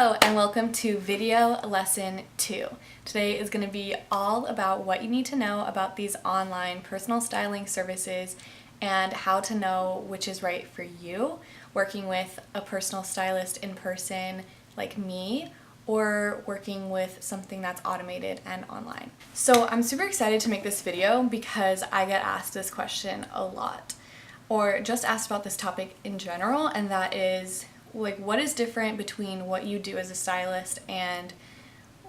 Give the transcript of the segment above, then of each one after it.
Hello and welcome to video lesson 2. Today is going to be all about what you need to know about these online personal styling services and how to know which is right for you, working with a personal stylist in person like me or working with something that's automated and online. So I'm super excited to make this video because I get asked this question a lot, or just asked about this topic in general, and that is like, what is different between what you do as a stylist and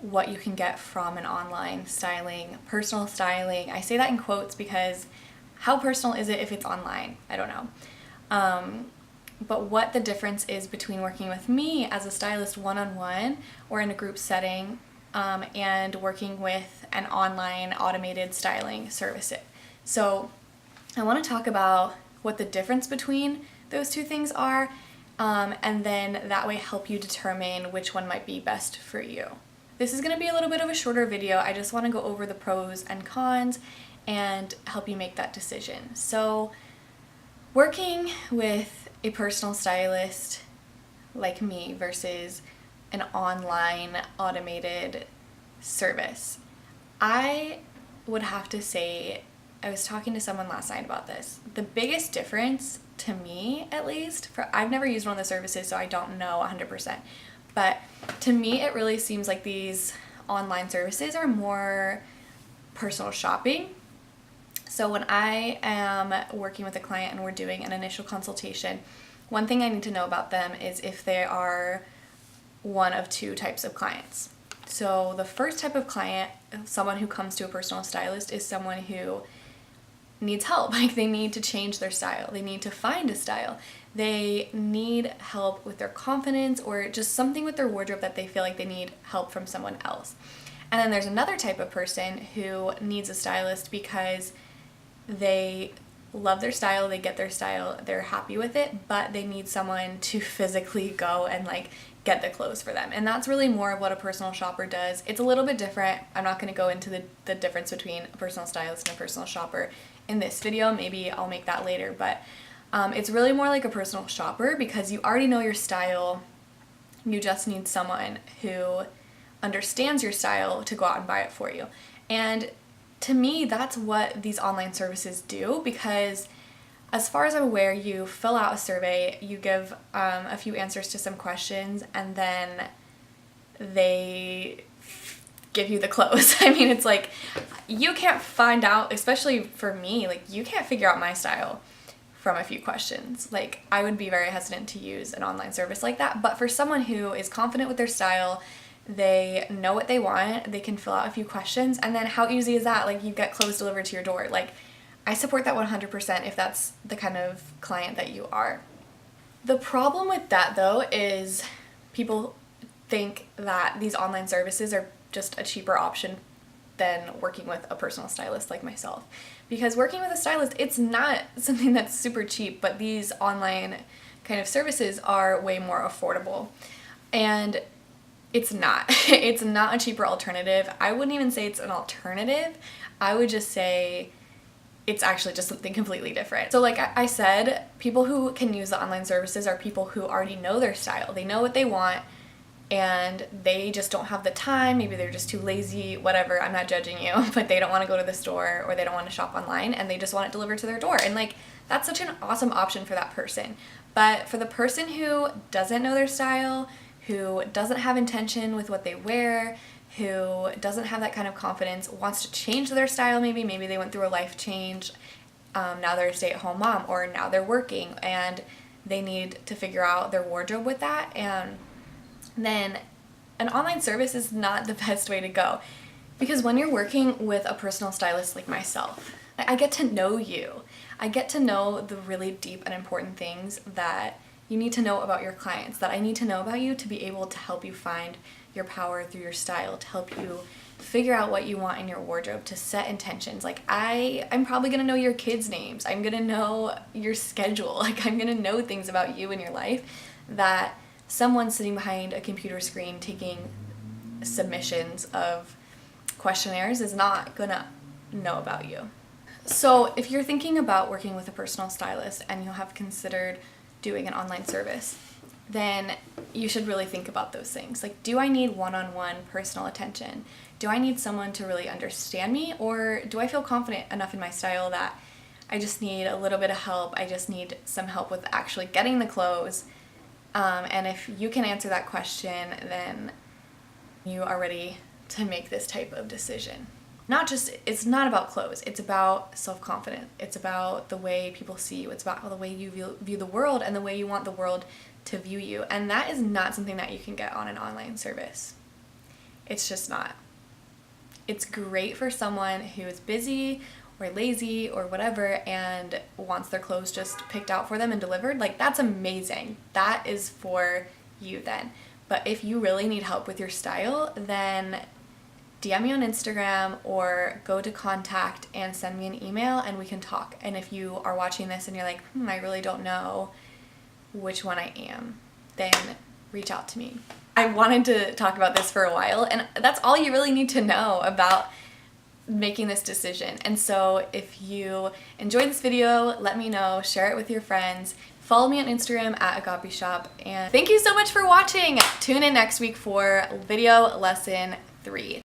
what you can get from an online styling, personal styling. I say that in quotes because how personal is it if it's online? I don't know. But what the difference is between working with me as a stylist one-on-one or in a group setting and working with an online automated styling service. So I want to talk about what the difference between those two things are, and then that way help you determine which one might be best for you. This is going to be a little bit of a shorter video. I just want to go over the pros and cons and help you make that decision. So working with a personal stylist like me versus an online automated service, I would have to say, I was talking to someone last night about this. The biggest difference, to me at least, I've never used one of the services, so I don't know 100%, but to me it really seems like these online services are more personal shopping. So when I am working with a client and we're doing an initial consultation, one thing I need to know about them is if they are one of two types of clients. So the first type of client, someone who comes to a personal stylist, is someone who needs help. Like, they need to change their style, they need to find a style, they need help with their confidence, or just something with their wardrobe that they feel like they need help from someone else. And then there's another type of person who needs a stylist because they love their style, they get their style, they're happy with it, but they need someone to physically go and like get the clothes for them. And that's really more of what a personal shopper does. It's a little bit different. I'm not going to go into the difference between a personal stylist and a personal shopper in this video. Maybe I'll make that later, but it's really more like a personal shopper because you already know your style. You just need someone who understands your style to go out and buy it for you. And to me, that's what these online services do, because as far as I'm aware, you fill out a survey, you give a few answers to some questions, and then they give you the clothes. I mean, it's like, you can't find out, especially for me, like, you can't figure out my style from a few questions. Like, I would be very hesitant to use an online service like that, but for someone who is confident with their style, they know what they want, they can fill out a few questions, and then how easy is that? Like, you get clothes delivered to your door. Like, I support that 100% if that's the kind of client that you are. The problem with that, though, is people think that these online services are just a cheaper option than working with a personal stylist like myself. Because working with a stylist, it's not something that's super cheap, but these online kind of services are way more affordable. And it's not. It's not a cheaper alternative. I wouldn't even say it's an alternative. I would just say it's actually just something completely different. So like I said, people who can use the online services are people who already know their style. They know what they want, and they just don't have the time. Maybe they're just too lazy, whatever. I'm not judging you, but they don't want to go to the store, or they don't want to shop online, and they just want it delivered to their door. And like, that's such an awesome option for that person. But for the person who doesn't know their style, who doesn't have intention with what they wear, who doesn't have that kind of confidence, wants to change their style, maybe they went through a life change, now they're a stay-at-home mom, or now they're working and they need to figure out their wardrobe with that, and then an online service is not the best way to go. Because when you're working with a personal stylist like myself, I get to know you. I get to know the really deep and important things that you need to know about your clients, that I need to know about you to be able to help you find your power through your style, to help you figure out what you want in your wardrobe, to set intentions. Like, I'm probably gonna know your kids' names. I'm gonna know your schedule. Like, I'm gonna know things about you and your life that someone sitting behind a computer screen taking submissions of questionnaires is not gonna know about you. So if you're thinking about working with a personal stylist and you have considered doing an online service, then you should really think about those things. Like, do I need one-on-one personal attention? Do I need someone to really understand me? Or do I feel confident enough in my style that I just need a little bit of help? I just need some help with actually getting the clothes. And if you can answer that question, then you are ready to make this type of decision. It's not about clothes, it's about self-confidence. It's about the way people see you. It's about the way you view the world and the way you want the world to view you. And that is not something that you can get on an online service. It's just not. It's great for someone who is busy or lazy or whatever and wants their clothes just picked out for them and delivered. Like, that's amazing. That is for you then. But if you really need help with your style, then DM me on Instagram or go to contact and send me an email and we can talk. And if you are watching this and you're like, I really don't know which one I am, then reach out to me. I wanted to talk about this for a while, and that's all you really need to know about making this decision. And so if you enjoyed this video, let me know, share it with your friends, follow me on Instagram at AgapeShop, and thank you so much for watching. Tune in next week for video lesson 3.